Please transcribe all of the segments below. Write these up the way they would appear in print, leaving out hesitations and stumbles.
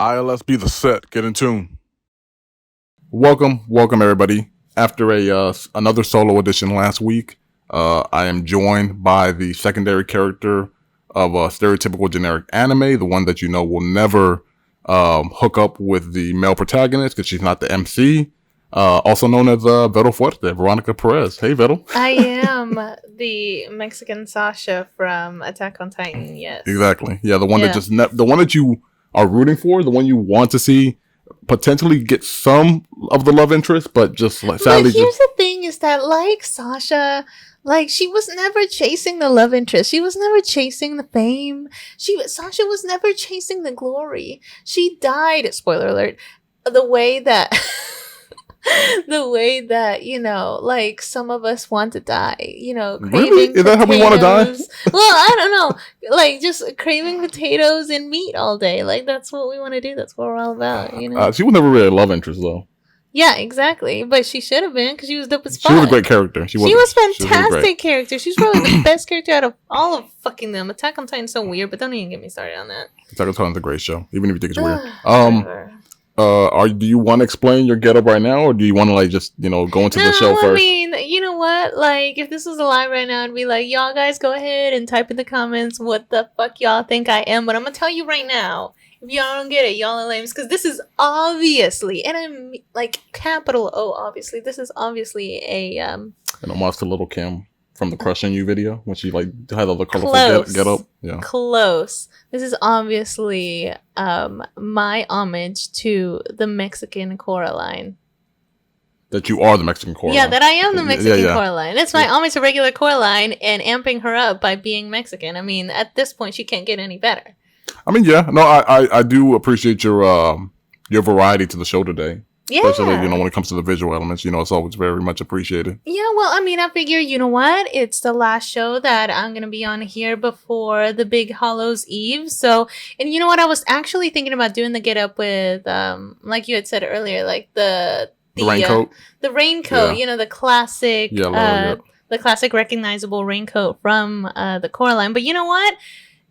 Let's be the set. Get in tune. Welcome everybody. After another solo edition last week, I am joined by the secondary character of a stereotypical generic anime, the one that you know will never hook up with the male protagonist because she's not the MC. Also known as Vero Fuerte, Veronica Perez. Hey, Vero. I am the Mexican Sasha from Attack on Titan. Yes, exactly. Yeah, the one the one that you are rooting for, the one you want to see potentially get some of the love interest, but just like sadly. But here's the thing: is that like Sasha, like she was never chasing the love interest. She was never chasing the fame. Sasha was never chasing the glory. She died. Spoiler alert. The way that. The way that, like some of us want to die, craving really? Is that how we want to die? Well, I don't know. Like just craving potatoes and meat all day. Like that's what we want to do. That's what we're all about, She was never really a love interest though. Yeah, exactly. But she should have been because she was dope as fuck. She was a great character. She was fantastic character. She's probably the best character out of all of fucking them. Attack on Titan's so weird, but don't even get me started on that. Attack on Titan's a great show, even if you think it's weird. Do you want to explain your getup right now, or do you want to just go into the show first? I mean, you know what? Like, if this was a live right now, I'd be like, y'all guys go ahead and type in the comments what the fuck y'all think I am. But I'm gonna tell you right now, if y'all don't get it, y'all are lame. Because this is obviously, and I'm like capital O, obviously. This is obviously an homage to Little Kim from the Crushing You video when she had all the colorful get up. Yeah, close. This is obviously my homage to the Mexican Coraline. That you are the Mexican Coraline. Yeah, that I am the Mexican Coraline. It's my homage to regular Coraline and amping her up by being Mexican. I mean, at this point, she can't get any better. I mean, yeah. No, I do appreciate your variety to the show today. Yeah. Especially, when it comes to the visual elements, it's always very much appreciated. Yeah, well, I mean, I figure, you know what? It's the last show that I'm going to be on here before the big Hallows Eve. So, and you know what? I was actually thinking about doing the get up with, like you had said earlier, like the raincoat. The raincoat, the classic, the classic recognizable raincoat from the Coraline. But you know what?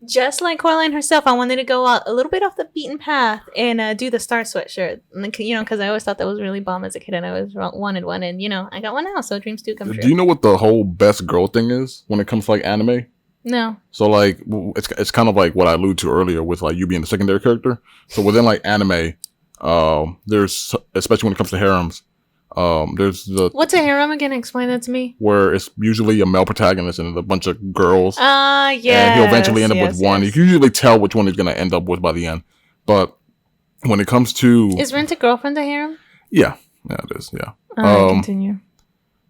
Just like Coraline herself, I wanted to go out a little bit off the beaten path and do the star sweatshirt. Because I always thought that was really bomb as a kid, and I always wanted one. And I got one now, so dreams do come true. Do you know what the whole best girl thing is when it comes to anime? No. So it's kind of like what I alluded to earlier with you being the secondary character. So within anime, there's, especially when it comes to harems, there's what's a harem again? Explain that to me. Where it's usually a male protagonist and a bunch of girls. Yeah. And he'll eventually end up with one. You can usually tell which one he's going to end up with by the end. But when it comes to... Is Rent a Girlfriend a harem? Yeah. Yeah, it is. Yeah. Continue.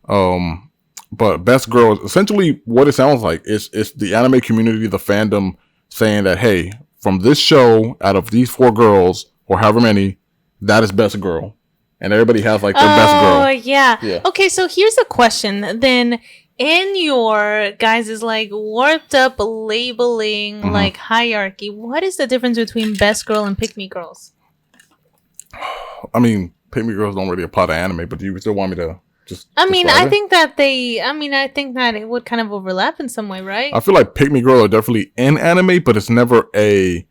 But best girls, essentially what it sounds like is the anime community, the fandom saying that, hey, from this show, out of these 4 girls, or however many, that is best girl. And everybody has their best girl. Oh, yeah. Okay, so here's a question. Then, in your guys' warped up labeling hierarchy, what is the difference between best girl and pick me girls? I mean, pick me girls don't really apply to anime, but do you still want me to just? I think that it would kind of overlap in some way, right? I feel like pick me girls are definitely in anime, but it's never a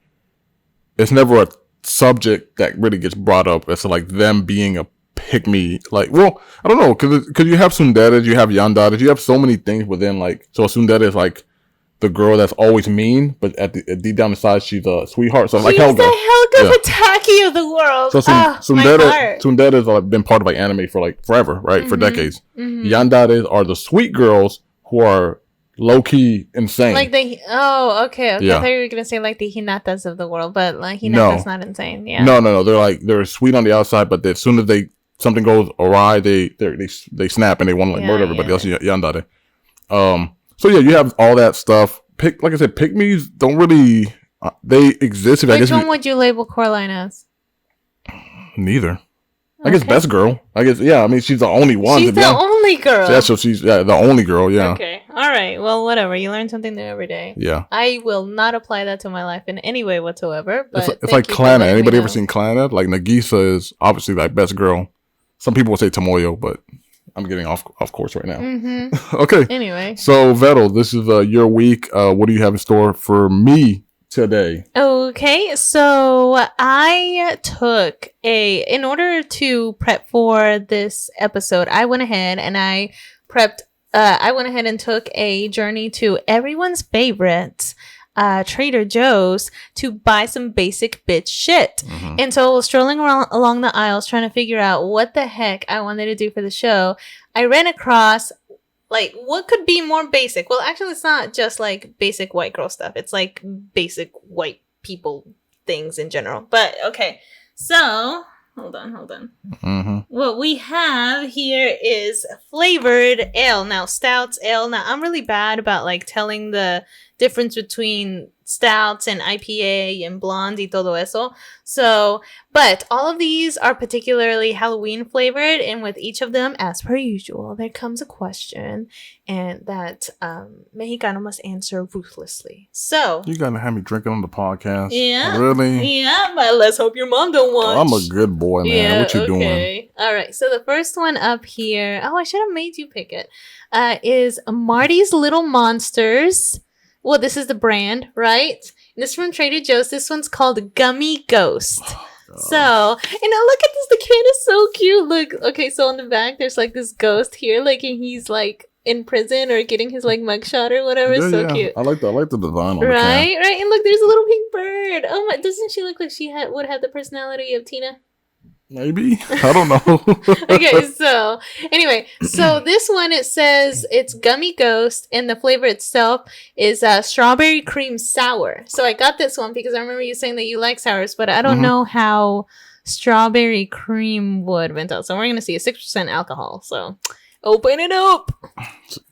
subject that really gets brought up as them being a pick me. I don't know, because you have tsunderes, you have yanderes, you have so many things within so a tsundere is the girl that's always mean, but deep down inside she's a sweetheart. So she's Helga. the Helga Pataki of the world. So tsunderes have been part of anime for forever, right? Mm-hmm. For decades. Mm-hmm. Yanderes are the sweet girls who are low-key insane. Okay. Yeah. I thought you were going to say the Hinatas of the world, but Hinata's not insane. Yeah. No. They're sweet on the outside, but as soon as something goes awry, they snap and they want to murder everybody else. Yandere. So yeah, you have all that stuff. Like I said, pick-me's don't really, they exist. Which one would you label Coraline as? Neither. I guess best girl. I guess, yeah. I mean, she's the only one. She's the only girl. Yeah, so she's the only girl, yeah. Okay. All right. Well, whatever. You learn something new every day. Yeah. I will not apply that to my life in any way whatsoever. But it's like Clannad. Anybody ever seen Clannad? Nagisa is obviously best girl. Some people will say Tomoyo, but I'm getting off course right now. Mm-hmm. Okay. Anyway. So, Vettel, this is your week. What do you have in store for me today? Okay, so I took in order to prep for this episode, I went ahead and I prepped, I went ahead and took a journey to everyone's favorite Trader Joe's to buy some basic bitch shit. Mm-hmm. And so strolling along the aisles trying to figure out what the heck I wanted to do for the show, I ran across like what could be more basic. Well, actually it's not just like basic white girl stuff. It's like basic white people things in general. But okay. So, hold on. Mm-hmm. What we have here is flavored ale. Now, stouts, ale. Now, I'm really bad about like telling the difference between stouts and IPA and blonde y todo eso. So, but all of these are particularly Halloween flavored, and with each of them, as per usual, there comes a question, and that Mexicano must answer ruthlessly. So, You gotta have me drinking on the podcast. yeah, Really? yeah, but let's hope your mom don't watch. I'm a good boy, man. Yeah, What you doing? okay. All right. So the first one up here, I should have made you pick it, is Marty's Little Monsters. Well, this is the brand, right? And this is from Trader Joe's. This one's called Gummy Ghost. So, and now look at this. The can is so cute. Look, okay, so on the back, there's like this ghost here, like, and he's like in prison or getting his like mugshot or whatever. It's so cute. I like the design on the can. Right. And look, there's a little pink bird. Oh my, doesn't she look like she would have the personality of Tina? Maybe. I don't know. Okay, so anyway, so this one, it says it's Gummy Ghost, and the flavor itself is strawberry cream sour. So I got this one because I remember you saying that you like sours, but I don't know how strawberry cream would vent out. So we're gonna see a 6% alcohol. So open it up.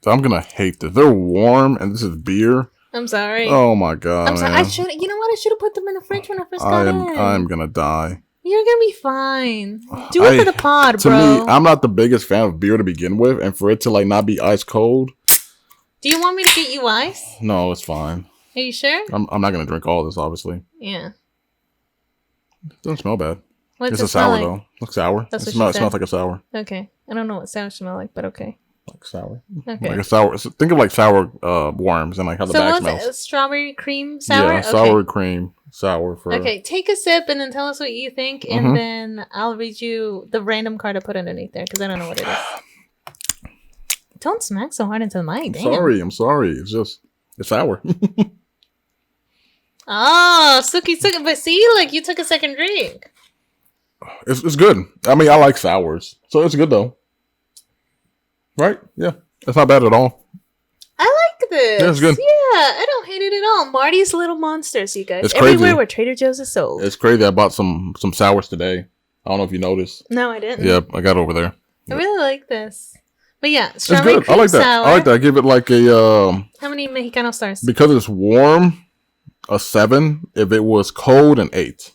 I'm gonna hate this. They're warm, and this is beer. I'm sorry. Oh my god! I'm sorry. Man. I should. You know what? I should have put them in the fridge when I first got in. I'm gonna die. You're gonna be fine. Do it for the pod, to bro. me, I'm not the biggest fan of beer to begin with, and for it to like not be ice cold. Do you want me to get you ice? No, it's fine. Are you sure? I'm not gonna drink all this, obviously. Yeah. It doesn't smell bad. What's It's it a sour smell like? though. Looks sour. That's It what she smells said. like a sour. Okay. I don't know what sour smell like, but okay. Like sour. Okay. Like a sour. Think of like sour worms and like how the So bag what's smells. it? Strawberry cream sour? Yeah, Okay. sour cream sour for. Okay, take a sip and then tell us what you think, and then I'll read you the random card I put underneath there because I don't know what it is. Don't smack so hard into the mic. Damn. I'm sorry. It's sour. Oh, Suki. But see, like you took a second drink. It's good. I mean, I like sours, so it's good though. Right? Yeah, it's not bad at all. I like this. Yeah, it's good. Yeah, I don't hate it at all. Marty's Little Monsters, you guys. It's crazy. Everywhere where Trader Joe's is sold. It's crazy. I bought some sours today. I don't know if you noticed. No, I didn't. Yeah, I got it over there. I really like this. But yeah, It's strawberry good. cream I like that. sour. I like that. I give it like a How many Mexicano stars? because it's warm, a 7. If it was cold, an 8.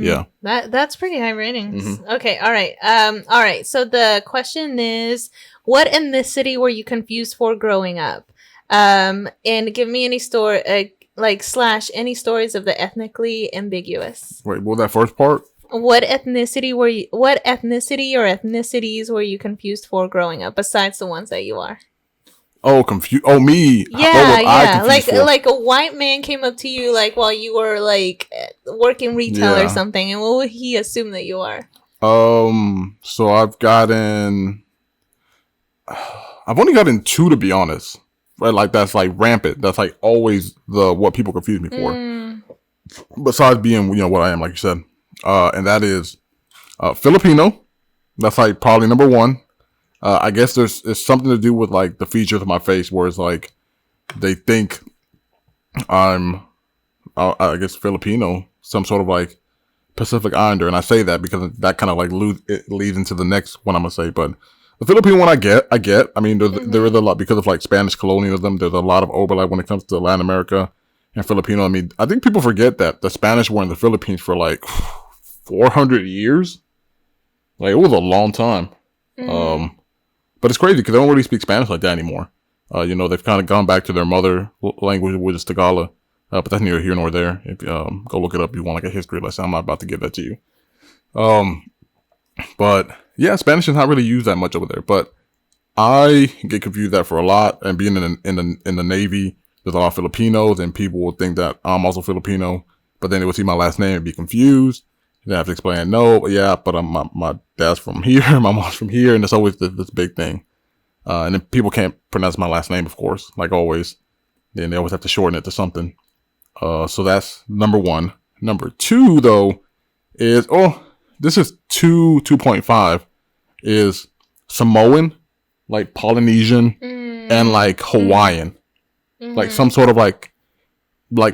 Yeah. That's pretty high ratings. Mm-hmm. Okay, all right. All right. So the question is, what ethnicity were you confused for growing up? And give me any story, / any stories of the ethnically ambiguous. Wait, what was that first part? What ethnicity or ethnicities were you confused for growing up, besides the ones that you are? Oh, confused. Oh, me. What was I Yeah. confused for? Like a white man came up to you like while you were like working retail Yeah. or something, and what would he assume that you are? So I've only gotten 2 to be honest. Right, like that's like rampant. That's like always what people confuse me for. Besides being, what I am, like you said, and that is Filipino. That's like probably number 1. I guess it's something to do with like the features of my face, where it's like they think I'm, I guess Filipino, some sort of like Pacific Islander, and I say that because that kind of like leads into the next one I'm gonna say. But the Filipino one, I get. I mean, there is a lot because of like Spanish colonialism. There's a lot of overlap when it comes to Latin America and Filipino. I mean, I think people forget that the Spanish were in the Philippines for like 400 years. Like it was a long time. But it's crazy because they don't really speak Spanish like that anymore. They've kind of gone back to their mother language, which is Tagalog. But that's neither here nor there. If go look it up, if you want like a history lesson. I'm not about to give that to you. But yeah, Spanish is not really used that much over there. But I get confused that for a lot. And being in the Navy, there's a lot of Filipinos, and people will think that I'm also Filipino, but then they would see my last name and be confused. Then I have to explain, no, yeah, but my dad's from here, my mom's from here, and it's always this big thing. And then people can't pronounce my last name, of course, like always. Then they always have to shorten it to something. So that's number 1. Number 2, though, is, this is 2.5, is Samoan, like Polynesian, and like Hawaiian. Like some sort of like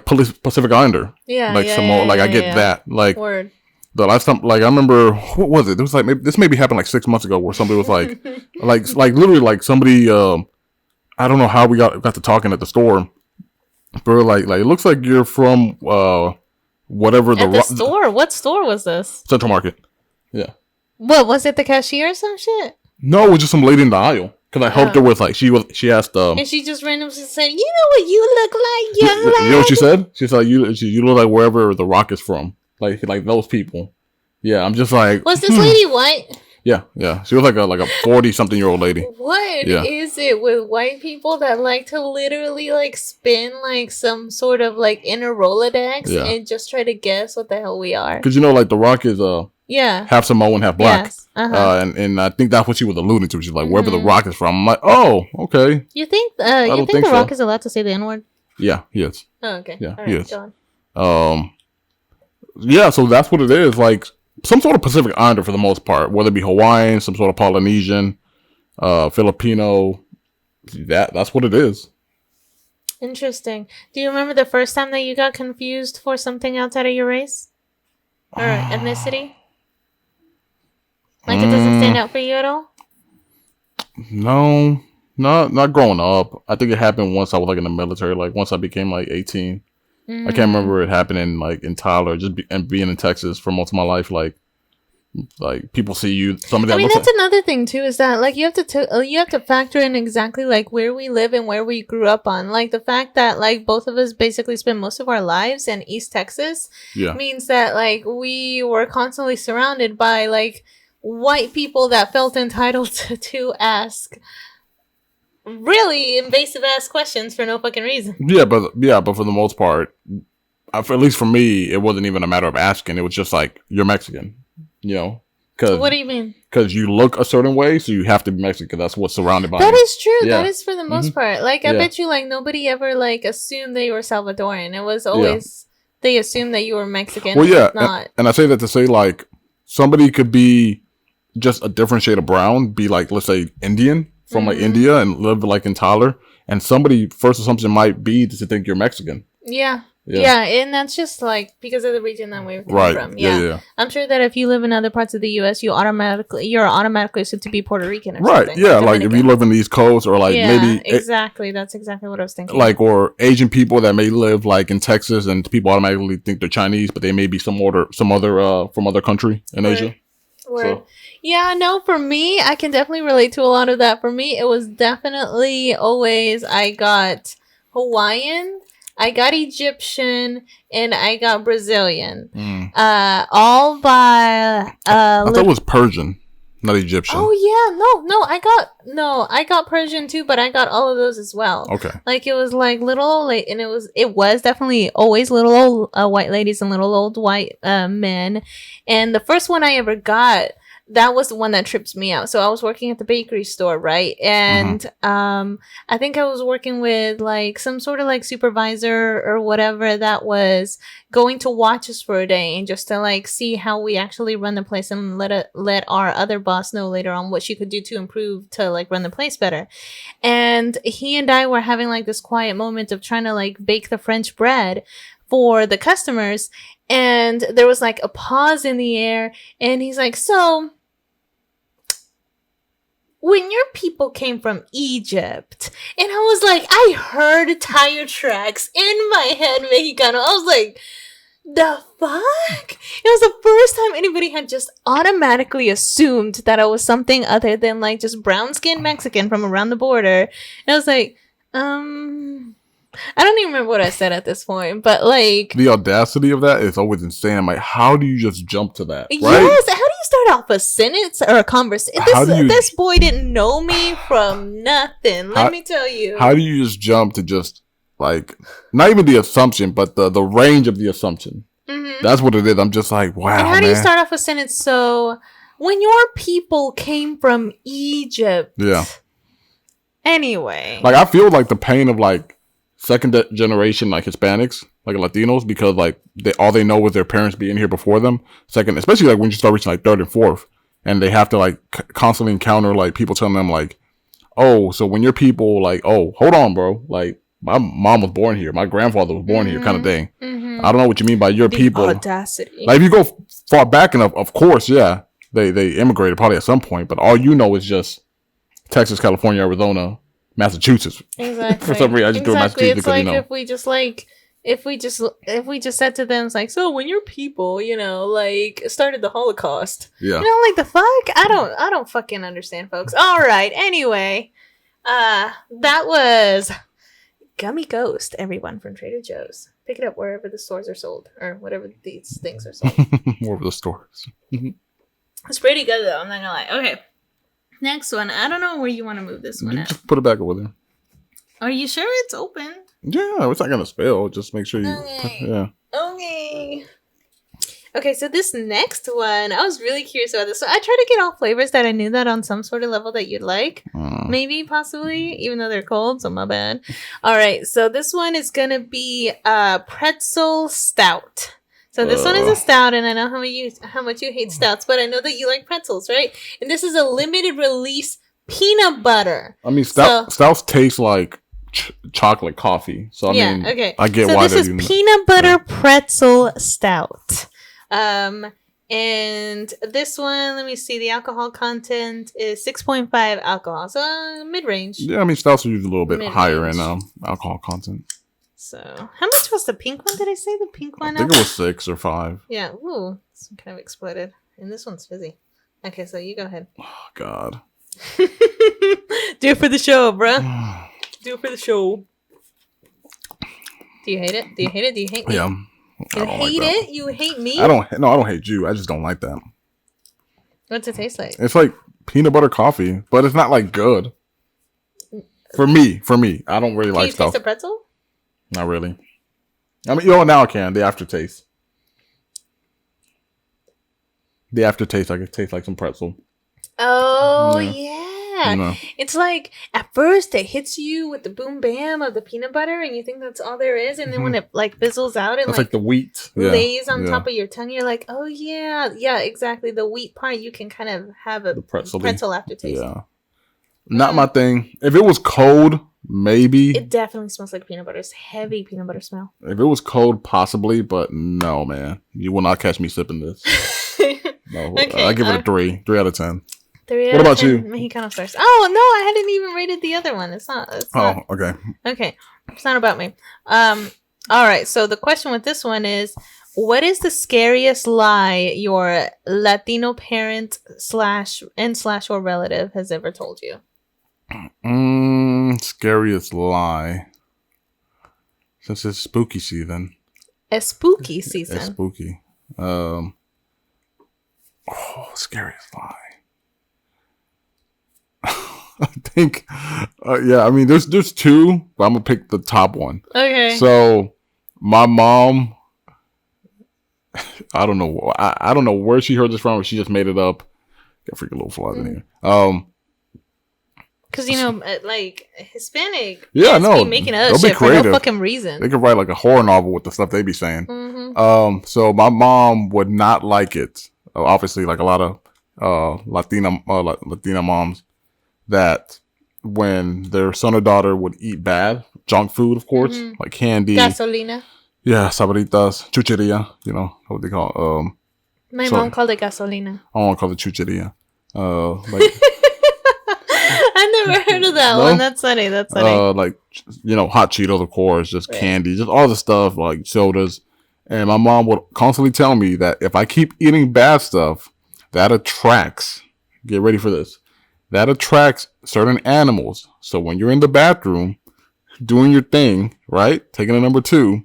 Pacific Islander. Yeah. Like Samoa, like I get that. Like Word. the last time, like I remember, what was it? It was like, this maybe happened like 6 months ago, where somebody was like, like literally like somebody, I don't know how we got to talking at the store, but like it looks like you're from whatever At the store. What store was this? Central Market. Yeah. What was it? The cashier or some shit? No, it was just some lady in the aisle. Because I helped her with like she asked and she just randomly said, "You know what you look like, young lady?" You know what she said? She said, "You look like wherever The Rock is from, like those people." Yeah, I'm just like, was this lady white? Yeah. She was like a 40-something-year-old lady. What is it with white people that like to literally like spin like some sort of like inner Rolodex and just try to guess what the hell we are? Because like The Rock is half Samoan, half black. Yes. Uh-huh. And I think that's what she was alluding to. She's like, wherever The Rock is from. I'm like, oh, okay. You think The Rock is allowed to say the N-word? Yeah, he is. Oh, okay. Yeah, all he right, is. go on. Yeah, so that's what it is. Like some sort of Pacific Islander for the most part, whether it be Hawaiian, some sort of Polynesian, Filipino. That's what it is. Interesting. Do you remember the first time that you got confused for something outside of your race or ethnicity? Like it doesn't stand out for you at all? No, not growing up. I think it happened once I was like in the military. Like once I became like 18. I can't remember it happening like in Tyler, and being in Texas for most of my life. Like people see you. Somebody. I mean, that's another thing too. Is that like you have to factor in exactly like where we live and where we grew up on. Like the fact that like both of us basically spent most of our lives in East Texas means that like we were constantly surrounded by like white people that felt entitled to ask really invasive ass questions for no fucking reason. Yeah, but for the most part, at least for me, it wasn't even a matter of asking. It was just like, you're Mexican, you know? Cause, what do you mean? Because you look a certain way, so you have to be Mexican. That's what's surrounded by. That you. is true. Yeah. That is for the most part. Like I bet you, like nobody ever like assumed they were Salvadoran. It was always they assumed that you were Mexican. Well, yeah, not. And I say that to say like somebody could be just a different shade of brown, be like, let's say Indian from like India and live like in Tyler, and somebody first assumption might be to think you're Mexican. Yeah, and that's just like because of the region that we're from. Yeah. I'm sure that if you live in other parts of the U.S., you're automatically assumed to be Puerto Rican or something. Yeah, like if you live in the East Coast or like maybe exactly. That's exactly what I was thinking. Like or Asian people that may live like in Texas, and people automatically think they're Chinese, but they may be some other from other country in Asia. So. Yeah, no, for me, I can definitely relate to a lot of that. For me, it was definitely always I got Hawaiian, I got Egyptian, and I got Brazilian. All by I thought it was Persian, not Egyptian. Oh yeah, I got Persian too, but I got all of those as well. Okay. Like it was like little old and it was definitely always little old white ladies and little old white men. And the first one I ever got, that was the one that tripped me out. So I was working at the bakery store, right? And I think I was working with like some sort of like supervisor or whatever that was going to watch us for a day and just to like see how we actually run the place and let our other boss know later on what she could do to improve to like run the place better. And he and I were having like this quiet moment of trying to like bake the French bread for the customers. And there was like a pause in the air, and he's like, so when your people came from Egypt, and I was like, I heard tire tracks in my head, Mexicano. I was like, the fuck? It was the first time anybody had just automatically assumed that I was something other than like just brown-skinned Mexican from around the border. And I was like, I don't even remember what I said at this point, but like the audacity of that is always insane. I'm like, how do you just jump to that? Right? Yes, how do you start off a sentence or a conversation? This boy didn't know me from nothing. Let me tell you. How do you just jump to just like not even the assumption, but the range of the assumption. Mm-hmm. That's what it is. I'm just like, wow. And how do you start off a sentence? So, when your people came from Egypt. Yeah. Anyway. Like, I feel like the pain of like second generation, like Hispanics, like Latinos, because like all they know is their parents being here before them. Second, especially like when you start reaching like third and fourth, and they have to like constantly encounter like people telling them like, oh, so when your people like, oh, hold on, bro, like my mom was born here, my grandfather was born here, kind of thing. Mm-hmm. I don't know what you mean by your people. Audacity. Like if you go far back enough, of course, yeah, they immigrated probably at some point, but all you know is just Texas, California, Arizona, Massachusetts. Exactly. For some reason, I just threw Massachusetts because like if we just said to them, it's like, so when your people, like started the Holocaust, yeah, like the fuck, I don't fucking understand, folks. All right, anyway, that was Gummy Ghost, everyone, from Trader Joe's. Pick it up wherever the stores are sold, or whatever these things are sold. Wherever the stores. It's pretty good though. I'm not gonna lie. Okay. Next one. I don't know where you want to move this one at. Just put it back over there. Are you sure it's open? Yeah, it's not gonna spill. Just make sure you. Okay. Yeah. Okay. Okay, so this next one, I was really curious about this. So I tried to get all flavors that I knew that on some sort of level that you'd like. Maybe, possibly, even though they're cold, so my bad. All right, so this one is gonna be pretzel stout. So this one is a stout, and I know how much you hate stouts, but I know that you like pretzels, right? And this is a limited release peanut butter. I mean, stouts taste like chocolate coffee. So I mean, okay. I get why they're using this is peanut butter pretzel stout. And this one, let me see, the alcohol content is 6.5 alcohol, so mid-range. Yeah, I mean, stouts are usually a little bit higher in alcohol content. So, how much was the pink one? Did I say the pink one? I think it was 6 or 5. Yeah. Ooh, this one kind of exploded. And this one's fizzy. Okay, so you go ahead. Oh, God. Do it for the show, bro. Do it for the show. Do you hate it? Do you hate it? Do you hate me? Yeah. You hate it? You hate me? I don't hate you. I just don't like that. What's it taste like? It's like peanut butter coffee, but it's not like good. For me. I don't really like stuff. Taste the pretzel? Not really. I mean, now I can. The aftertaste. I can taste like some pretzel. Oh, yeah. It's like, at first, it hits you with the boom bam of the peanut butter, and you think that's all there is, and then when it, like, fizzles out and, like the wheat. Lays on top of your tongue, you're like, oh, yeah. Yeah, exactly. The wheat part, you can kind of have a pretzel aftertaste. Yeah. Not my thing. If it was cold, maybe. It definitely smells like peanut butter. It's heavy peanut butter smell. If it was cold, possibly, but no, man. You will not catch me sipping this. No, okay, I give it a 3 out of 10. 3 what about you? Mexicano stars. Oh, no, I hadn't even rated the other one. It's not. Okay. Okay. It's not about me. All right. So the question with this one is, what is the scariest lie your Latino parent / or relative has ever told you? Scariest lie. Since it's spooky season. A spooky season. It's spooky. Scariest lie. I think, I mean, there's 2, but I'm gonna pick the top one. Okay. So, my mom, I don't know. I don't know where she heard this from, or she just made it up. Got freaking little flies in here. Because, like, Hispanic be making up shit for no fucking reason. They could write, like, a horror novel with the stuff they be saying. Mm-hmm. So my mom would not like it. Obviously, like a lot of Latina moms, that when their son or daughter would eat bad, junk food, of course, like candy. Gasolina. Yeah, sabritas, chucheria, what they call My mom called it gasolina. I want to call it chucheria. Like... I never heard of that one. That's funny. Like, hot Cheetos, of course, just candy, just all the stuff, like sodas. And my mom would constantly tell me that if I keep eating bad stuff, that attracts, get ready for this, that attracts certain animals. So when you're in the bathroom doing your thing, right, taking a number 2.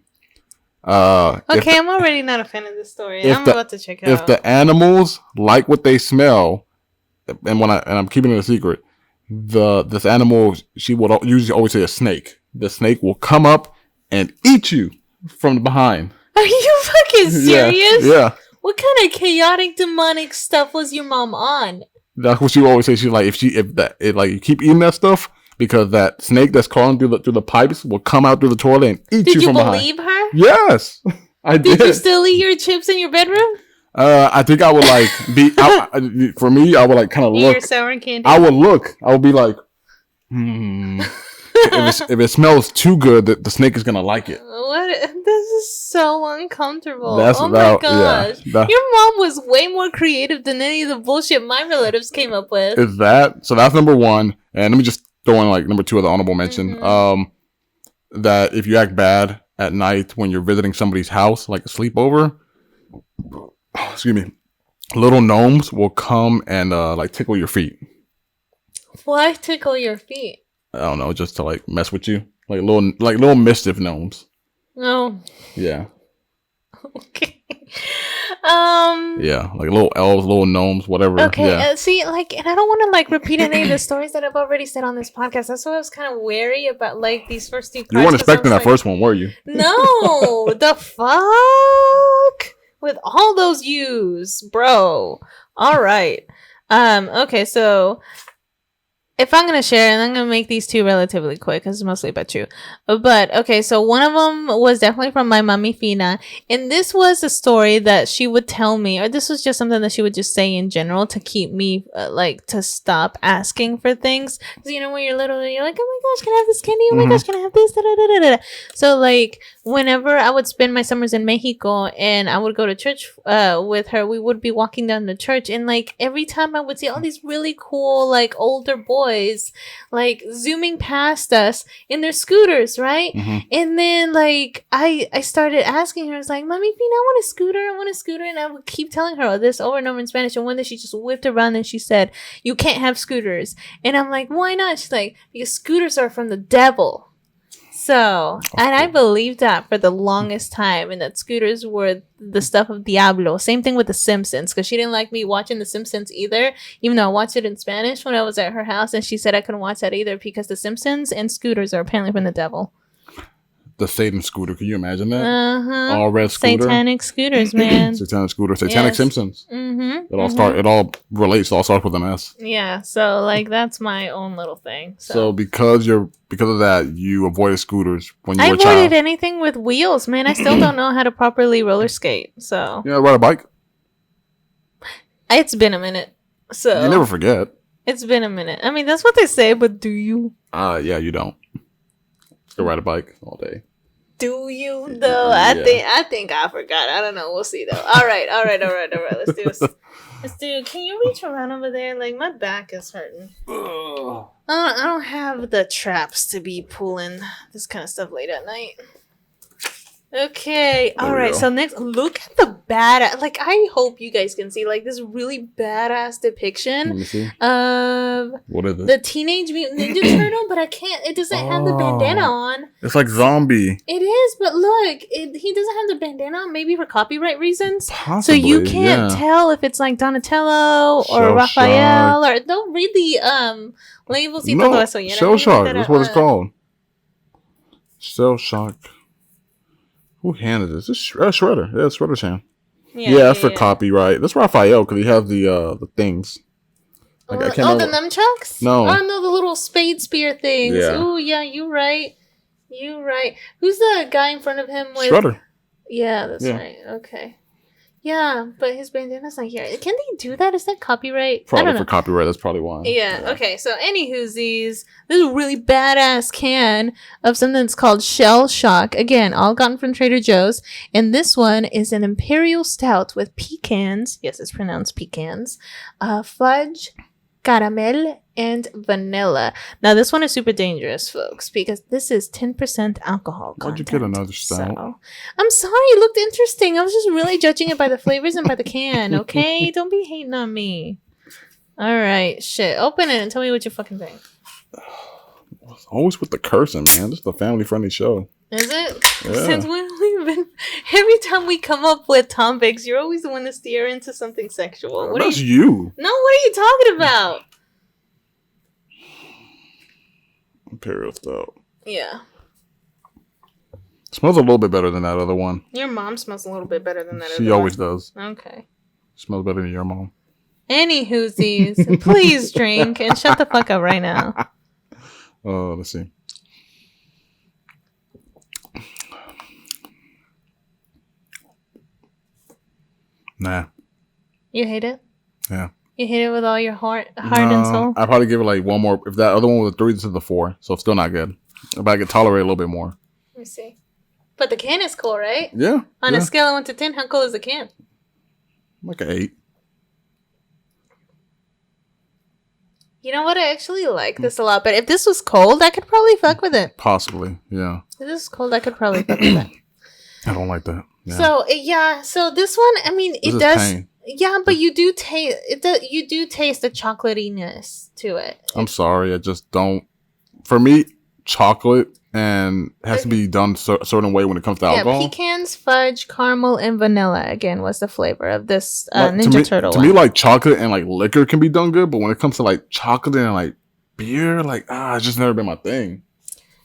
Okay, I'm already not a fan of this story. I'm about to check it out. If the animals like what they smell, and I'm keeping it a secret, this animal, she would usually always say a snake. The snake will come up and eat you from behind. Are you fucking serious? Yeah. What kind of chaotic demonic stuff was your mom on? That's what she always says. She's like, if you keep eating that stuff, because that snake that's crawling through the pipes will come out through the toilet and eat you from behind. Did you believe her? Yes, I did. Did you still eat your chips in your bedroom? I think I would like be. For me, I would like kind of look. Your sour candy. I would look. I would be like, if it smells too good, the snake is gonna like it. What? This is so uncomfortable. That's oh about, my gosh. yeah. Your mom was way more creative than any of the bullshit my relatives came up with. Is that so? That's number one. And let me just throw in like number two of the honorable mention. Mm-hmm. That if you act bad at night when you're visiting somebody's house, like a sleepover, excuse me, little gnomes will come and like tickle your feet. Why tickle your feet? I don't know, just to like mess with you, like little mischief gnomes. No. Yeah. Okay. Yeah, like little elves, little gnomes, whatever. Okay. Yeah. See, like, and I don't want to like repeat any of the stories that I've already said on this podcast. That's why I was kind of wary about like these first two. You weren't expecting that first one, were you? No. The fuck with all those U's, bro. All right. Okay. So. If I'm going to share, and I'm going to make these two relatively quick, because it's mostly about you. But, okay, so one of them was definitely from my mommy Fina. And this was a story that she would tell me, or this was just something that she would just say in general to keep me, to stop asking for things. Because, you know, when you're little, you're like, oh my gosh, can I have this candy? Oh my gosh, can I have this? Da, da, da, da, da. So, like, whenever I would spend my summers in Mexico and I would go to church with her, we would be walking down the church. And, like, every time I would see all these really cool, like, older boys, like zooming past us in their scooters, right? And then like I started asking her, I was like, Mommy Fina, I want a scooter, and I would keep telling her this over and over in Spanish. And one day she just whipped around and she said, you can't have scooters. And I'm like, why not? She's like, because scooters are from the devil. So, and I believed that for the longest time, and that scooters were the stuff of Diablo. Same thing with The Simpsons, because she didn't like me watching The Simpsons either, even though I watched it in Spanish when I was at her house, and she said I couldn't watch that either because The Simpsons and scooters are apparently from the devil. The Satan scooter, can you imagine that? Uh-huh. All red scooter. Satanic scooters, man. Satanic scooter. Satanic Simpsons. Mm-hmm. It all relates. It all starts with an S. Yeah, so like that's my own little thing. So because of that, you avoided scooters when you I were a child. avoided anything with wheels, man. I still don't know how to properly roller skate. So yeah, ride a bike. It's been a minute. So You never forget. It's been a minute. I mean, that's what they say, but do you? Yeah, you don't. Still ride a bike all day. Do you though? I think I forgot. I don't know. We'll see though. All right. Let's do this. Can you reach around over there? Like my back is hurting. I don't have the traps to be pulling this kind of stuff late at night. Okay. All right. So next, look at the badass. Like, I hope you guys can see like this really badass depiction Let me see. of What is it? the Teenage Mutant Ninja Turtle, but I can't. It doesn't have the bandana on. It's like zombie. It is, but look, he doesn't have the bandana on, maybe for copyright reasons. Possibly, so you can't tell if it's like Donatello or Shell Raphael, or don't read the labels. Y todo eso, you know? Shell Shock. That's what it's called. Shell Shock. Who handed this? This is Shredder. Yeah, it's Shredder's hand. Yeah, that's for copyright. That's Raphael because he has the things. Like, I can't the nunchucks? No. Oh, no, the little spade spear things. Yeah. Oh, yeah, you right. Who's the guy in front of him with... Shredder. Yeah, that's right. Okay. Yeah, but his bandana's not here. Can they do that? Is that copyright? Probably for copyright. That's probably why. Yeah, okay. So, anywhoosies, this is a really badass can of something that's called Shell Shock. Again, all gotten from Trader Joe's. And this one is an Imperial Stout with pecans. Yes, it's pronounced pecans. Fudge, caramel, and vanilla. Now, this one is super dangerous, folks, because this is 10% alcohol content. Why'd you get another stout? So, I'm sorry, it looked interesting. I was just really judging it by the flavors and by the can, okay? Don't be hating on me. All right, shit. Open it and tell me what you fucking think. Always with the cursing, man. This is a family-friendly show. Is it? Yeah. Since when we've been... Every time we come up with topics, you're always the one to steer into something sexual. That's you. No, what are you talking about? Imperial Stout. Yeah. Smells a little bit better than that other one. Your mom smells a little bit better than that other one. She always does. Okay. Smells better than your mom. Any whoosies, please drink and shut the fuck up right now. Let's see. Nah. You hate it? Yeah. You hate it with all your heart and soul? I'd probably give it like one more. If that other one was a 3, this is the 4. So it's still not good. But I could tolerate a little bit more. Let me see. But the can is cool, right? Yeah. On a scale of 1 to 10, how cool is the can? Like an 8. You know what? I actually like this a lot. But if this was cold, I could probably fuck with it. Possibly, yeah. If this is cold, I could probably fuck with it. I don't like that. Yeah. So this one, I mean, it does. Pain. Yeah, but you do taste it. You do taste the chocolatiness to it. I'm sorry, I just don't. For me, chocolate and has to be done a certain way when it comes to alcohol. Pecans, fudge, caramel, and vanilla. Again, was the flavor of this Ninja Turtle. To me, like chocolate and like liquor can be done good, but when it comes to like chocolate and like beer, like it's just never been my thing.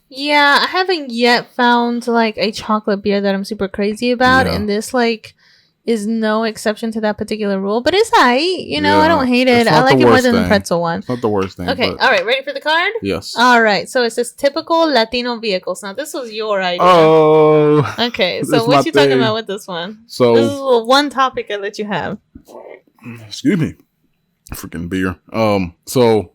Yeah, I haven't yet found like a chocolate beer that I'm super crazy about, and this like is no exception to that particular rule. But it's aight, you know. I don't hate it. I like it more than the pretzel one. It's not the worst thing. Okay, all right, ready for the card? Yes. All right, so it says typical Latino vehicles. Now this was your idea. Oh. Okay, so what you talking about with this one? So this is one topic I let you have. Excuse me, freaking beer. So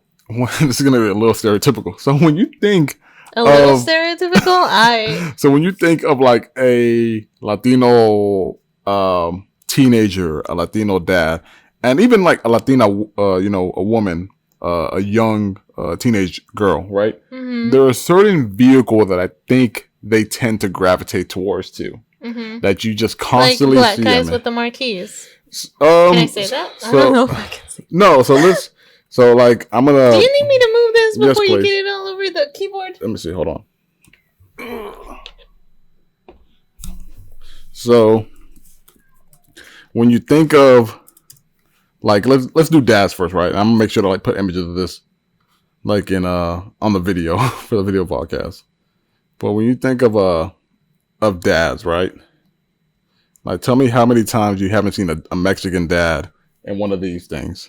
this is gonna be a little stereotypical. So when you think. A little stereotypical? So when you think of like a Latino teenager, a Latino dad, and even like a Latina, a woman, a young teenage girl, right? Mm-hmm. There are certain vehicles that I think they tend to gravitate towards too. Mm-hmm. That you just constantly like see. Black guys with the marquees. Can I say that? I don't know if I can say that. No, so let's... So, like, I'm gonna... Do you need me to move this before you get it all over the keyboard? Let me see. Hold on. So, when you think of... Like, let's do dads first, right? I'm gonna make sure to, like, put images of this, like, in, on the video, for the video podcast. But when you think of dads, right? Like, tell me how many times you haven't seen a Mexican dad in one of these things.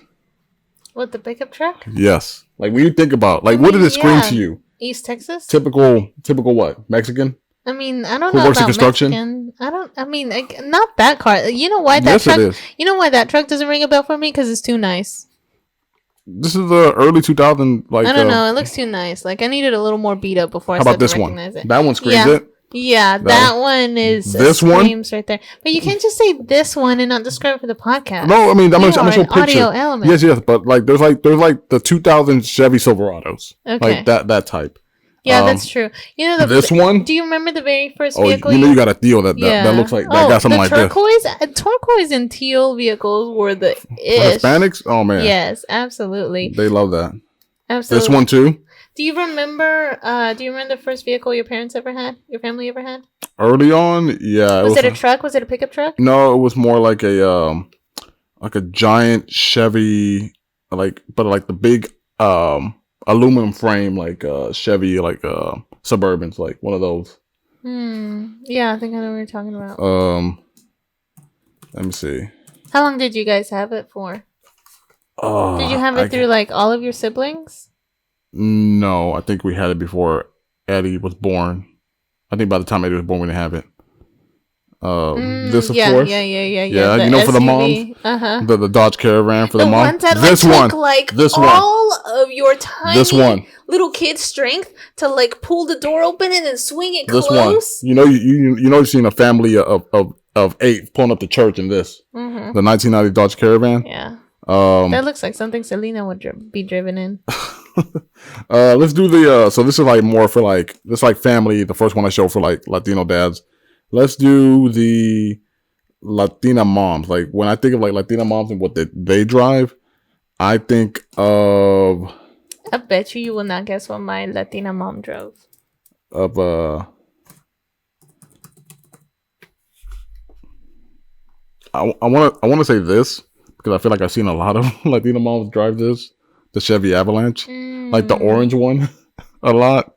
What, the pickup truck? Yes. Like, when you think about, like, what did it scream to you? East Texas? Typical what? Mexican? I mean, I don't know about construction? Mexican. I mean, like, not that car. You know why that truck? You know why that truck doesn't ring a bell for me? Because it's too nice. This is the early 2000, like... I don't know. It looks too nice. Like, I needed a little more beat up before I started to recognize it. That one screams it? Yeah, that one is this one right there. But you can't just say this one and not describe it for the podcast. No, I mean I'm gonna show picture. Audio element. Yes, but like there's like the 2000 Chevy Silverados, like that type. Yeah, that's true. You know this one. Do you remember the very first vehicle? You got a teal that looks like that got something like this. Turquoise and teal vehicles were the Hispanics. Oh man, yes, absolutely. They love that. Absolutely. This one too. Do you remember the first vehicle your parents ever had? Your family ever had? Early on, yeah. Was it a truck? Was it a pickup truck? No, it was more like a giant Chevy, but the big aluminum frame, like Chevy, like Suburbans, like one of those. Yeah, I think I know what you're talking about. Let me see. How long did you guys have it for? Did you have it through like all of your siblings? No, I think we had it before Eddie was born. I think by the time Eddie was born, we didn't have it. This, of course. Yeah. You know, SUV. For the moms, the Dodge Caravan for the mom. Ones that took all of your tiny little kid strength to like pull the door open and then swing it close. One. You know, you've seen a family of 8 pulling up to church in this. The 1990 Dodge Caravan. Yeah. That looks like something Selena would be driven in. Let's do the so this is like more for like this like family, the first one I show for like Latino dads. Let's do the Latina moms. Like when I think of like Latina moms and what they drive, I think of... I bet you will not guess what my Latina mom drove. Of I want to say this because I feel like I've seen a lot of Latina moms drive this. The Chevy Avalanche, like the orange one, a lot.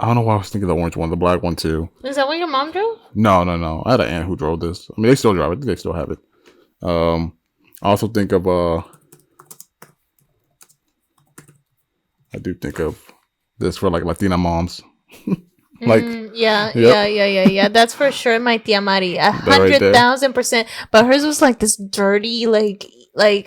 I don't know why I was thinking the orange one, the black one too. Is that what your mom drove? No. I had an aunt who drove this. I mean, they still drive it. They still have it. I also think of I do think of this for like Latina moms. Like, Yeah. That's for sure. My tia Mari, that right there. 100,000%. But hers was like this dirty, like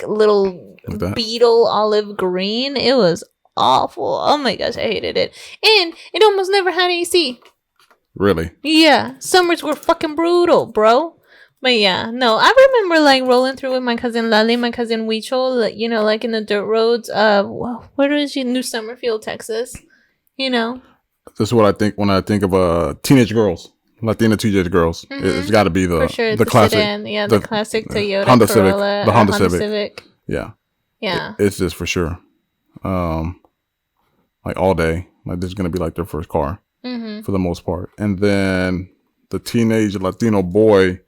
little Like that. beetle olive green. It was awful. Oh my gosh, I hated it. And it almost never had AC. Really? Yeah, summers were fucking brutal, bro. But yeah, no, I remember like rolling through with my cousin Lali, my cousin Huichol, like, you know, like in the dirt roads of where is she? New Summerfield, Texas. You know. This is what I think when I think of teenage girls, Latina teenage girls. It's got to be For sure, the classic, sedan. Yeah, the classic Toyota Honda Corolla, Civic, the Honda Honda Civic. Civic. Yeah, Yeah. it's just for sure. Like all day, like this is gonna be like their first car for the most part, and then the teenage Latino boy.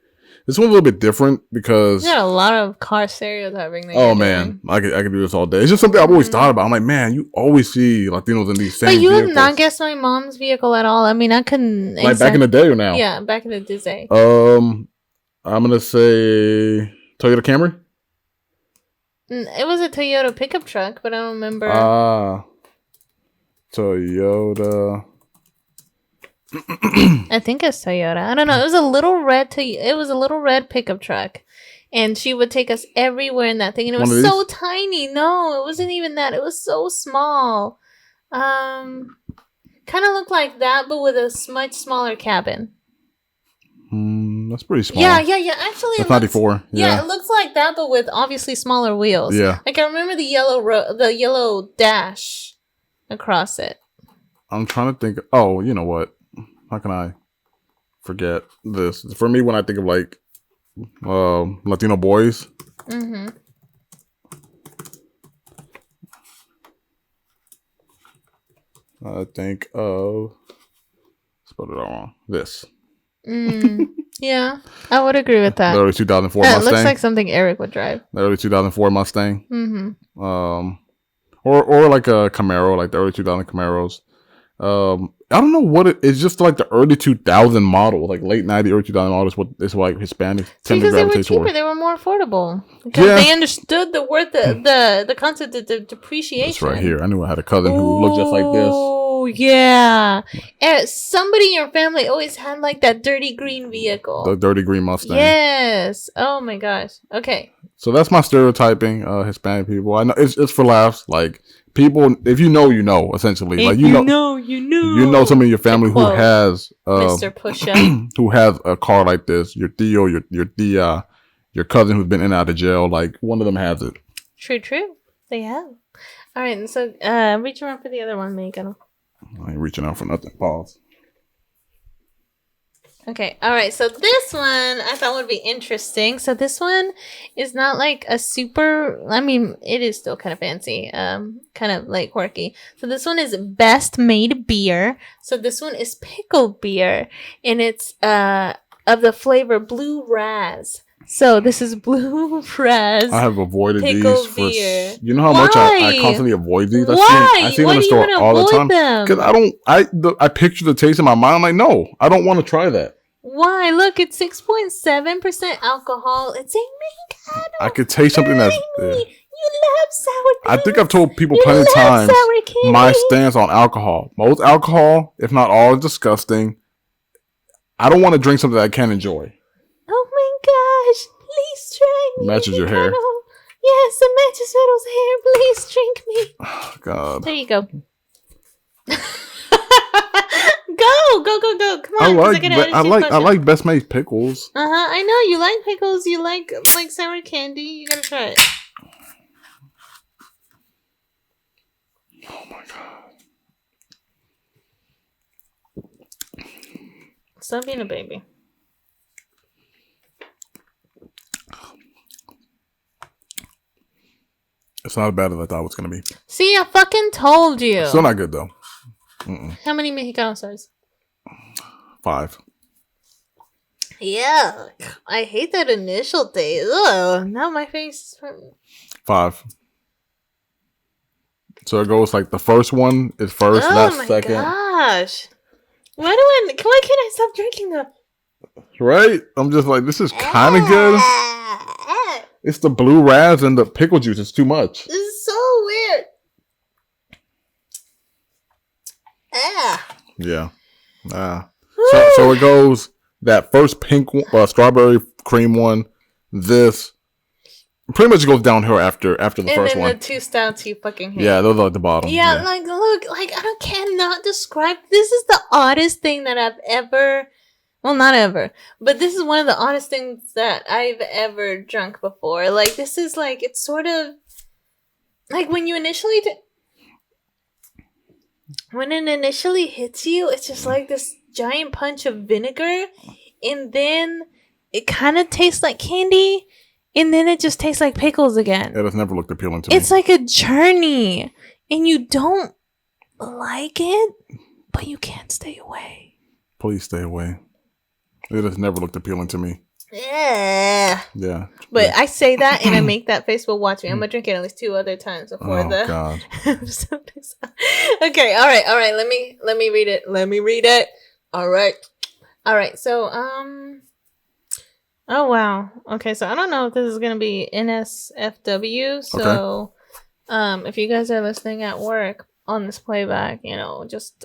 This one's a little bit different because You got a lot of car stereotyping. That oh you're man, doing. I could do this all day. It's just something I've always thought about. I'm like, man, you always see Latinos in these same. But you vehicles. have not guessed my mom's vehicle at all. I mean, I couldn't. Like back in the day or now? Yeah, back in the day. I'm gonna say Toyota Camry. It was a Toyota pickup truck, but I don't remember. Toyota. I think it's Toyota. I don't know. It was a little red. It was a little red pickup truck, and she would take us everywhere in that thing. And it was so tiny. No, it wasn't even that. It was so small. Kind of looked like that, but with a much smaller cabin. That's pretty small. Yeah. Actually, that's 94. Yeah, it looks like that, but with obviously smaller wheels. Yeah. Like I remember the yellow dash across it. I'm trying to think. Oh, you know what? How can I forget this? For me, when I think of like Latino boys, I think of spelled it all wrong. This. Yeah, I would agree with that. The early 2004 Mustang. It looks like something Eric would drive. The early 2004 Mustang. Or like a Camaro, like the early 2000 Camaros. I don't know what it's just like the early 2000 model, like late 90, early 2000 model is what it's like Hispanics tend to because they were gravitate cheaper, toward. they were more affordable. Because they understood the worth, the concept of the depreciation. It's right here. I knew I had a cousin who looked just like this. Oh yeah, and somebody in your family always had like that dirty green vehicle. The dirty green Mustang. Yes. Oh my gosh. Okay. So that's my stereotyping. Hispanic people. I know it's for laughs. Like people, if you know, essentially, If like you know somebody in your family who has Mr. Pusha, who has a car like this. Your Theo, your tia, your cousin who's been in and out of jail. Like one of them has it. True. They have. All right, and so reach around for the other one, Megan. I ain't reaching out for nothing. Pause. Okay, all right. So this one I thought would be interesting. So this one is not like a super. I mean, it is still kind of fancy, kind of like quirky. So this one is best made beer. So this one is pickled beer, and it's of the flavor Blue Raz. So this is Blue Raz. I have avoided pickled these beer. You know how much I constantly avoid these. Why? I see them Why in the do store you all the avoid time. them? Because I picture the taste in my mind. I'm like, no, I don't want to try that. Why? Look, it's 6.7% alcohol. It's a Ricardo. I could taste something that's. You love sour candy. I think I've told people plenty of times my stance on alcohol. Most alcohol, if not all, is disgusting. I don't want to drink something that I can't enjoy. Oh my gosh! Please try me. Matches your hair. Yes, it matches Fiddle's hair. Please drink me. Oh, God. There you go. Go! Come on. I like Best Made pickles. I know you like pickles. You like sour candy. You gotta try it. Oh my God. Stop being a baby. It's not as bad as I thought it was gonna be. See, I fucking told you. Still not good though. How many Mexicano stars? 5. Yeah, I hate that initial taste. Ugh, now my face is hurting. 5. So it goes like the first one is first, that's second. Oh my gosh. Why can't I stop drinking though? Right? I'm just like, this is kind of good. It's the blue raz and the pickle juice. It's too much. This is so weird. Yeah. So it goes that first pink strawberry cream one. This pretty much goes downhill after the first one. And then the 2 stouts you fucking hate. Yeah, those are at the bottom. Yeah, like look, like I cannot describe. This is the oddest thing that I've ever. Well, not ever, but this is one of the oddest things that I've ever drunk before. Like this is like it's sort of like when you initially. When it initially hits you, it's just like this giant punch of vinegar, and then it kind of tastes like candy, and then it just tastes like pickles again. It has never looked appealing to me. It's like a journey, and you don't like it, but you can't stay away. Please stay away. It has never looked appealing to me. Yeah. Yeah. But I say that and I make that face, but watch me. I'm going to drink it at least 2 other times before God. episode is up. Okay. All right. Let me read it. All right. So, oh, wow. Okay. So I don't know if this is going to be NSFW. So, if you guys are listening at work on this playback, just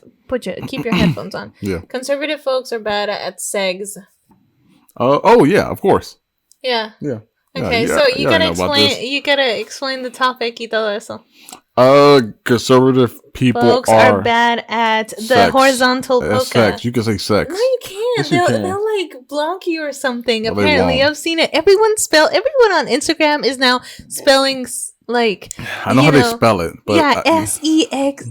keep your headphones on. Yeah. Conservative folks are bad at segs. Oh yeah, of course. Yeah. Yeah. Okay, so you gotta explain. You gotta explain the topic y todo eso. Conservative people folks are bad at the sex. horizontal polka. Sex. You can say sex. No, you can't. Yes, They'll like block you or something. No, apparently, I've seen it. Everyone on Instagram is now spelling like. I know how they spell it, but yeah, SEXGGS.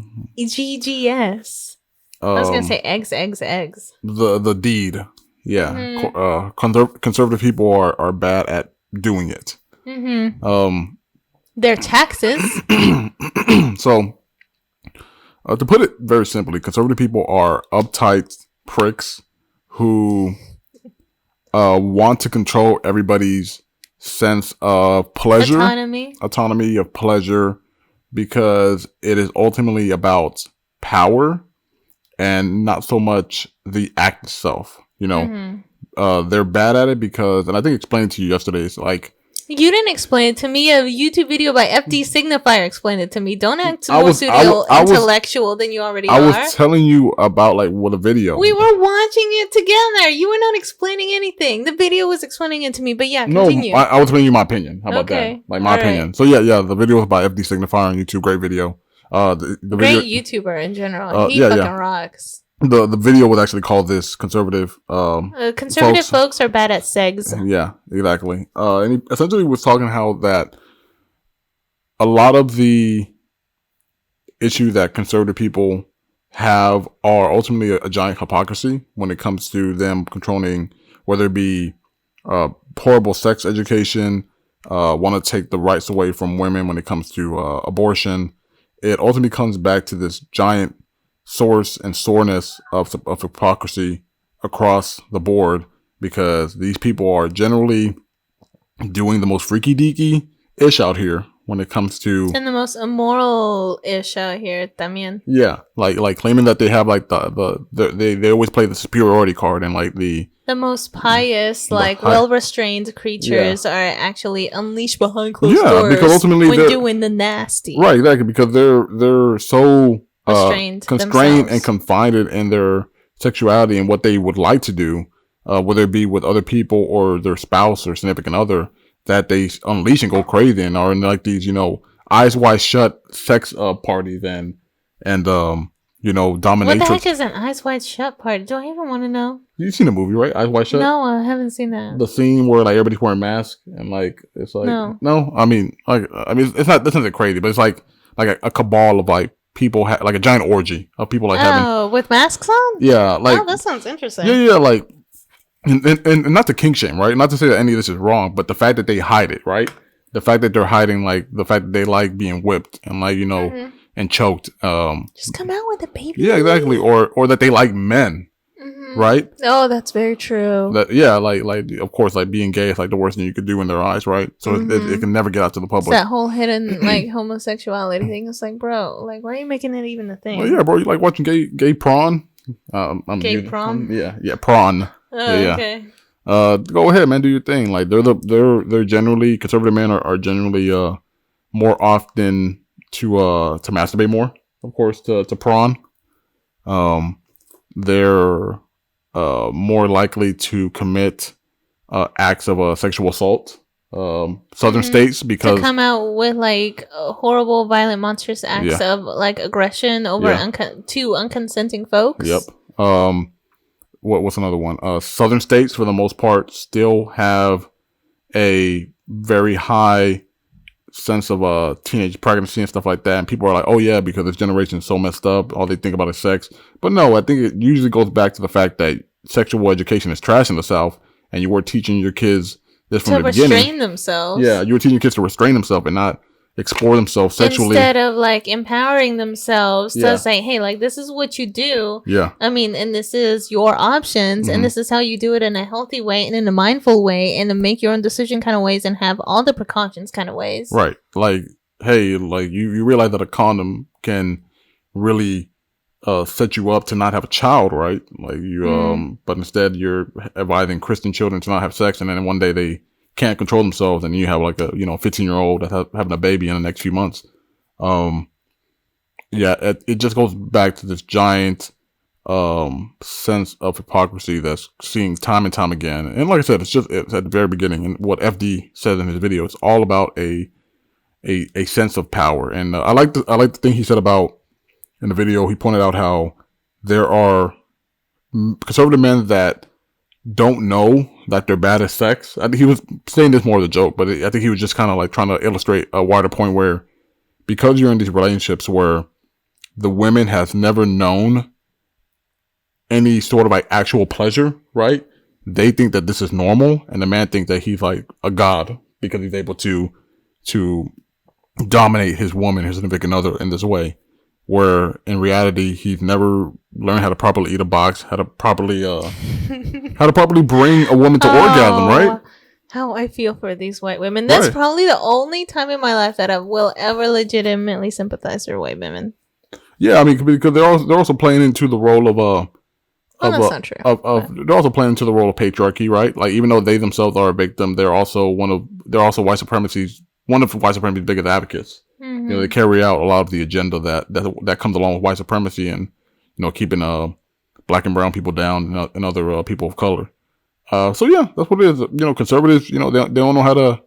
I was gonna say eggs. The deed. Yeah, conservative people are bad at doing it. Mm-hmm. Their taxes. So, to put it very simply, conservative people are uptight pricks who want to control everybody's sense of pleasure, autonomy of pleasure, because it is ultimately about power and not so much the act itself. They're bad at it because, and I think I explained it to you yesterday, it's like... You didn't explain it to me. A YouTube video by FD Signifier explained it to me. Don't act more intellectual than you already are. I was telling you about, with a video. We were watching it together. You were not explaining anything. The video was explaining it to me, but yeah, continue. No, I was telling you my opinion. How about that? My opinion. Right. So yeah, the video was by FD Signifier on YouTube. Great video. The great video, YouTuber in general. He fucking rocks. The video was actually called this conservative. Conservative folks are bad at segs. Yeah, exactly. And he essentially was talking how that a lot of the issues that conservative people have are ultimately a giant hypocrisy when it comes to them controlling, whether it be horrible sex education, want to take the rights away from women when it comes to abortion. It ultimately comes back to this giant source and soreness of hypocrisy across the board, because these people are generally doing the most freaky deaky ish out here when it comes to, and the most immoral ish out here también. Yeah, like claiming that they have they always play the superiority card, and the most pious, well restrained creatures are actually unleashed behind closed doors. Because ultimately when doing the nasty. Right, exactly, because they're so constrained and confined in their sexuality and what they would like to do, whether it be with other people or their spouse or significant other, that they unleash and go crazy and are in these, eyes wide shut sex parties and domination. What the heck is an eyes wide shut party? Do I even want to know? You've seen the movie, right? Eyes Wide Shut? No, I haven't seen that. The scene where everybody's wearing masks and it's like no. I mean it's not, this isn't crazy, but it's like a cabal of people a giant orgy of people having with masks on. Yeah, that sounds interesting. Yeah, and not to kink shame, right? Not to say that any of this is wrong, but the fact that they hide it, right? The fact that they're hiding the fact that they like being whipped and and choked. Just come out with a baby. Yeah, exactly. Or that they like men. right? Oh, that's very true. Like of course, like being gay is like the worst thing you could do in their eyes, right? So it can never get out to the It's public. that whole hidden like homosexuality thing. It's like, bro, like, why are you making it even a thing? Well, yeah, bro, you like watching gay prawn? Gay prom? Yeah, prawn. Oh, Yeah. okay. Go ahead, man, do your thing. Like they're generally conservative men are generally more often to masturbate more, of course, to prawn. They're more likely to commit acts of sexual assault. Southern states, because to come out with like horrible, violent, monstrous acts of like aggression over to unconsenting folks. Yep. What's another one? Southern states, for the most part, still have a very high sense of teenage pregnancy and stuff like that. And people are like, oh yeah, because this generation is so messed up. All they think about is sex. But no, I think it usually goes back to the fact that sexual education is trash in the South, and you were teaching your kids this from the beginning. To restrain themselves. Yeah, you were teaching kids to restrain themselves and not explore themselves sexually. Instead of like empowering themselves to say, hey, like this is what you do. Yeah. I mean, and this is your options, and this is how you do it in a healthy way and in a mindful way, and to make your own decision kind of ways and have all the precautions kind of ways. Right. Like, hey, like you realize that a condom can really set you up to not have a child, right? Like you but instead you're advising Christian children to not have sex, and then one day they can't control themselves, and you have like a 15-year-old that's having a baby in the next few months. It just goes back to this giant sense of hypocrisy that's seen time and time again. And like I said, it's at the very beginning, and what FD said in his video, it's all about a sense of power. And I like the thing he said about, in the video, he pointed out how there are conservative men that don't know that they're bad at sex. I think he was saying this more as a joke, but I think he was just kind of like trying to illustrate a wider point where, because you're in these relationships where the women has never known any sort of like actual pleasure, right? They think that this is normal, and the man thinks that he's like a god because he's able to dominate his woman, his significant other, in this way. Where in reality, he's never learned how to properly eat a box, how to properly bring a woman to orgasm, right? How I feel for these white women. That's probably the only time in my life that I will ever legitimately sympathize for white women. Yeah, I mean, because they're also playing into the role of that's not true. They're also playing into the role of patriarchy, right? Like, even though they themselves are a victim, they're also one of white supremacy's biggest advocates. Mm-hmm. They carry out a lot of the agenda that comes along with white supremacy, and keeping black and brown people down and other people of color. So yeah, that's what it is. Conservatives, they don't know how to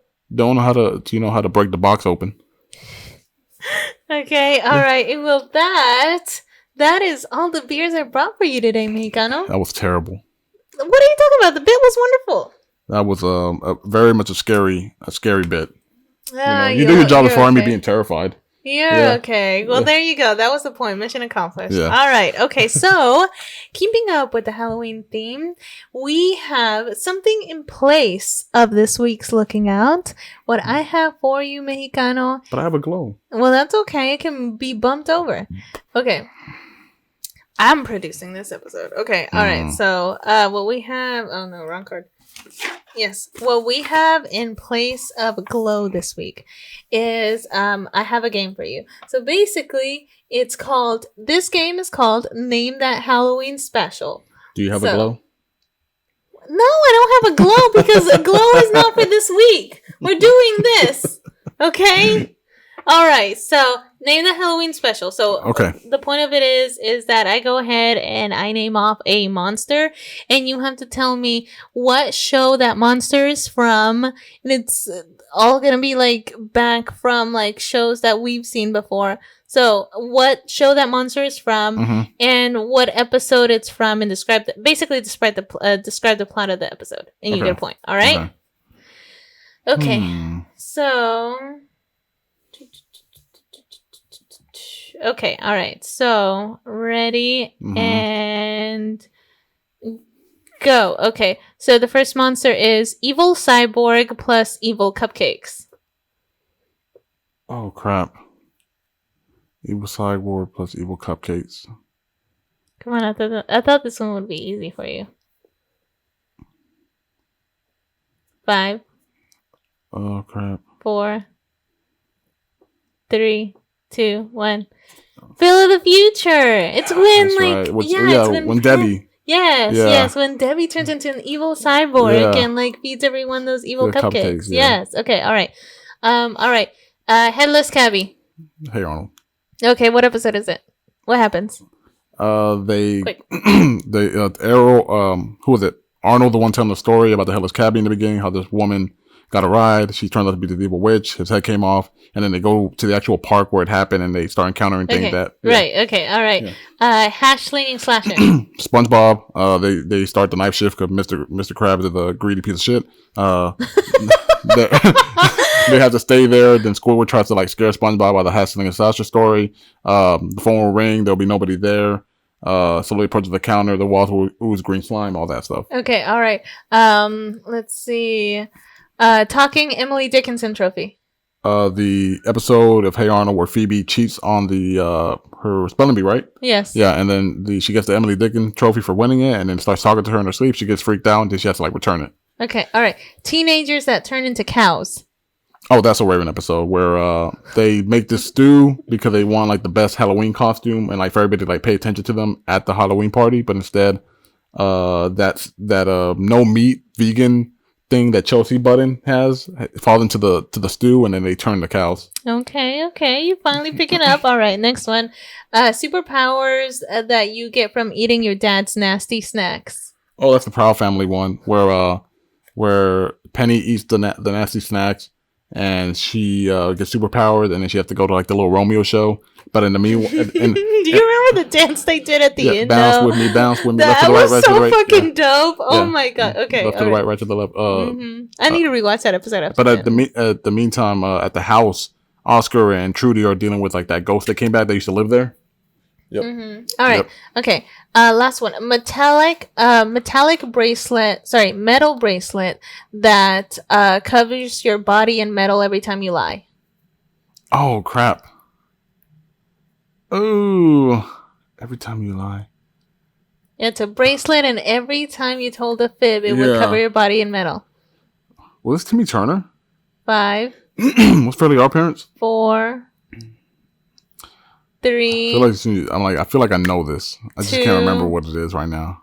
break the box open. Okay, all right. Well, that is all the beers I brought for you today, Mexicano. That was terrible. What are you talking about? The bit was wonderful. That was very much a scary bit. You do your job as far as me being terrified. You're okay. Well, there you go. That was the point. Mission accomplished. Yeah. All right. Okay. So, keeping up with the Halloween theme, we have something in place of this week's Looking Out. What I have for you, Mexicano. But I have a glow. Well, that's okay. It can be bumped over. Okay. I'm producing this episode. Okay. All right. So, what we have... Oh, no. Wrong card. Yes. What we have in place of glow this week is I have a game for you. So basically, this game is called Name That Halloween Special. Do you have a glow? No, I don't have a glow because a glow is not for this week. We're doing this. Okay? All right, so name the Halloween special. So the point of it is that I go ahead and I name off a monster, and you have to tell me what show that monster is from. And it's all gonna be like back from like shows that we've seen before. So what show that monster is from, and what episode it's from, and describe the plot of the episode, and you get a point. All right. Okay. So. Okay, all right. So, ready and go. Okay, so the first monster is evil cyborg plus evil cupcakes. Oh, crap. Evil cyborg plus evil cupcakes. Come on, I thought this one would be easy for you. 5. Oh crap. 4. 3, 2, 1. Phil of the future. It's when That's like right. it's when Debbie. Yes, when Debbie turns into an evil cyborg and like feeds everyone those evil cupcakes. Yes. Okay. All right. All right. Headless Cabby. Hey Arnold. Okay. What episode is it? What happens? They Arrow. Who was it? Arnold, the one telling the story about the Headless Cabby in the beginning. How this woman got a ride. She turned out to be the evil witch. His head came off, and then they go to the actual park where it happened, and they start encountering things that. Yeah. Right. Okay. All right. Yeah. Hash slinging slasher. SpongeBob. They start the knife shift because Mr. Krabs is a greedy piece of shit. They have to stay there. Then Squidward tries to like scare SpongeBob by the hash slinging slasher story. The phone will ring. There'll be nobody there. Slowly approaches the counter. The walls will ooze green slime. All that stuff. Okay. All right. Let's see. Talking Emily Dickinson trophy. The episode of Hey Arnold where Phoebe cheats on the her spelling bee, right? Yes. Yeah, and then she gets the Emily Dickinson trophy for winning it, and then starts talking to her in her sleep. She gets freaked out, and then she has to like return it. Okay, all right. Teenagers that turn into cows. Oh, that's a Raven episode where they make this stew because they want like the best Halloween costume, and like for everybody to like pay attention to them at the Halloween party, but instead, that no meat vegan thing that Chelsea Button has falls into the stew, and then they turn the cows. Okay, you finally picking up. All right, next one. Superpowers that you get from eating your dad's nasty snacks. Oh, that's the Proud Family one where Penny eats the nasty snacks, and she gets superpowers, and then she has to go to like the little Romeo show. But in the meanwhile, do you remember the dance they did at the end? Bounce with me, left that to the right, was right so to the right. fucking dope. Oh my god. Okay, left to the right to the left. I need to rewatch that episode. But at the meantime, at the house, Oscar and Trudy are dealing with like that ghost that came back. They used to live there. Yep. All right. Yep. Okay. Last one. Metal bracelet that covers your body in metal every time you lie. Oh crap. Oh, every time you lie. It's a bracelet, and every time you told a fib, it would cover your body in metal. Was this Timmy Turner? 5. Was Fairly Odd Parents? 4. 3. I feel like I know this. I just can't remember what it is right now.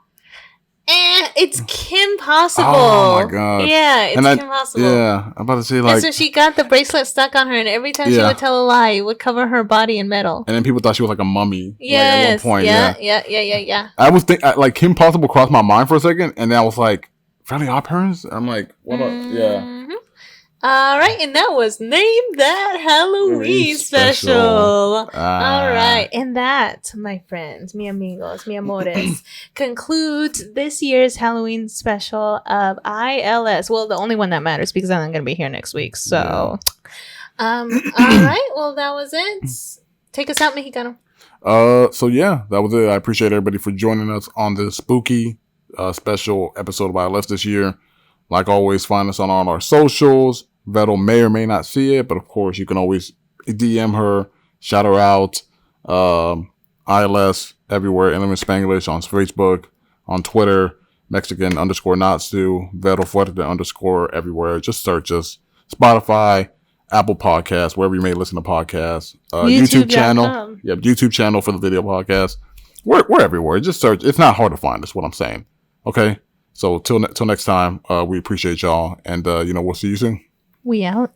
It's Kim Possible. Oh my god. Yeah, it's Kim Possible. Yeah, I'm about to say like. And so she got the bracelet stuck on her, and every time she would tell a lie, it would cover her body in metal. And then people thought she was like a mummy. Yes. Like, at one point. Yeah. I was like Kim Possible crossed my mind for a second, and then I was like, Fairly Odd Parents. I'm like, what? Yeah. All right, and that was Name That Halloween Special. All right, and that, my friends, mi amigos, mi amores, concludes this year's Halloween special of ILS. Well, the only one that matters because I'm going to be here next week. So, all right, well, that was it. Take us out, Mexicano. So yeah, that was it. I appreciate everybody for joining us on this spooky special episode of ILS this year. Like always, find us on all our socials. Vettel may or may not see it, but of course you can always DM her, shout her out. ILS everywhere, Element Spanglish on Facebook, on Twitter, Mexican_Natsu, Vettel Fuerte_ everywhere. Just search us. Spotify, Apple Podcasts, wherever you may listen to podcasts. YouTube channel. Yeah, YouTube channel for the video podcast. We're everywhere. Just search. It's not hard to find us, what I'm saying. Okay? So till next time, we appreciate y'all, and we'll see you soon. We out.